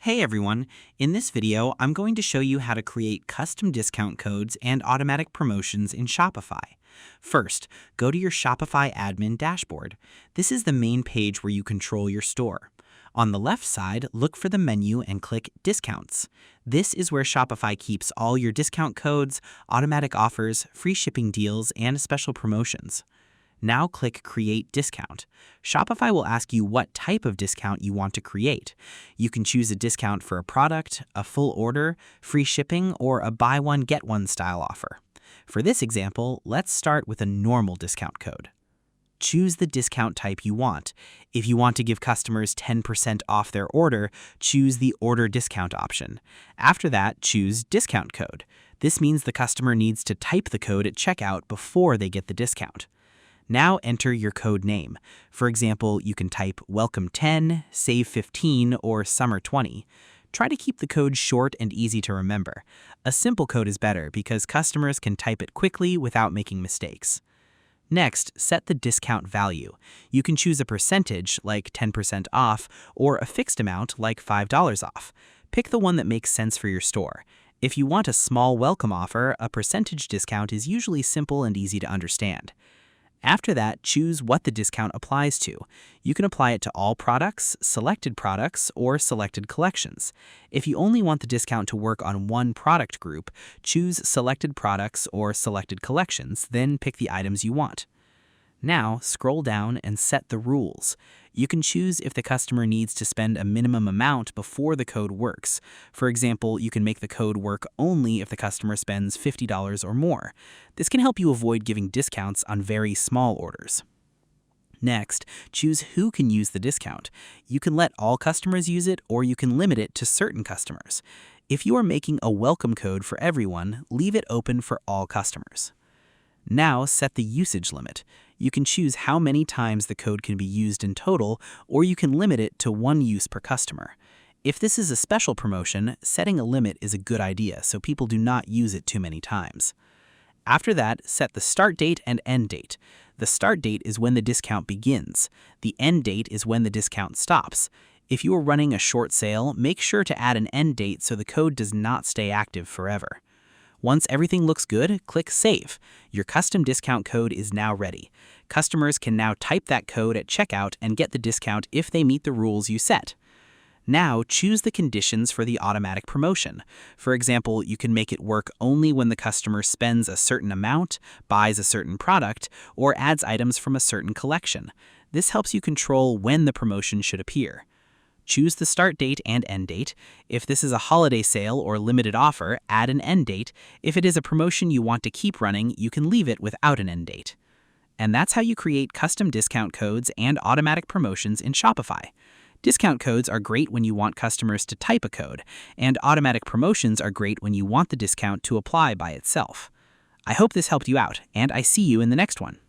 Hey everyone, in this video I'm going to show you how to create custom discount codes and automatic promotions in Shopify. First, go to your Shopify admin dashboard. This is the main page where you control your store. On the left side, look for the menu and click Discounts. This is where Shopify keeps all your discount codes, automatic offers, free shipping deals, and special promotions. Now click Create Discount. Shopify will ask you what type of discount you want to create. You can choose a discount for a product, a full order, free shipping, or a buy one get one style offer. For this example, let's start with a normal discount code. Choose the discount type you want. If you want to give customers 10% off their order, choose the order discount option. After that, choose discount code. This means the customer needs to type the code at checkout before they get the discount. Now enter your code name. For example, you can type Welcome 10, Save 15, or Summer 20. Try to keep the code short and easy to remember. A simple code is better because customers can type it quickly without making mistakes. Next, set the discount value. You can choose a percentage, like 10% off, or a fixed amount, like $5 off. Pick the one that makes sense for your store. If you want a small welcome offer, a percentage discount is usually simple and easy to understand. After that, choose what the discount applies to. You can apply it to all products, or selected collections. If you only want the discount to work on one product group, choose selected products or selected collections, then pick the items you want. Now, scroll down and set the rules. You can choose if the customer needs to spend a minimum amount before the code works. For example, you can make the code work only if the customer spends $50 or more. This can help you avoid giving discounts on very small orders. Next, choose who can use the discount. You can let all customers use it, or you can limit it to certain customers. If you are making a welcome code for everyone, leave it open for all customers. Now set the usage limit. You can choose how many times the code can be used in total, or you can limit it to one use per customer. If this is a special promotion, setting a limit is a good idea so people do not use it too many times. After that, set the start date and end date. The start date is when the discount begins. The end date is when the discount stops. If you are running a short sale, make sure to add an end date so the code does not stay active forever. Once everything looks good, click Save. Your custom discount code is now ready. Customers can now type that code at checkout and get the discount if they meet the rules you set. Now, choose the conditions for the automatic promotion. For example, you can make it work only when the customer spends a certain amount, buys a certain product, or adds items from a certain collection. This helps you control when the promotion should appear. Choose the start date and end date. If this is a holiday sale or limited offer, add an end date. If it is a promotion you want to keep running, you can leave it without an end date. And that's how you create custom discount codes and automatic promotions in Shopify. Discount codes are great when you want customers to type a code, and automatic promotions are great when you want the discount to apply by itself. I hope this helped you out, and I see you in the next one.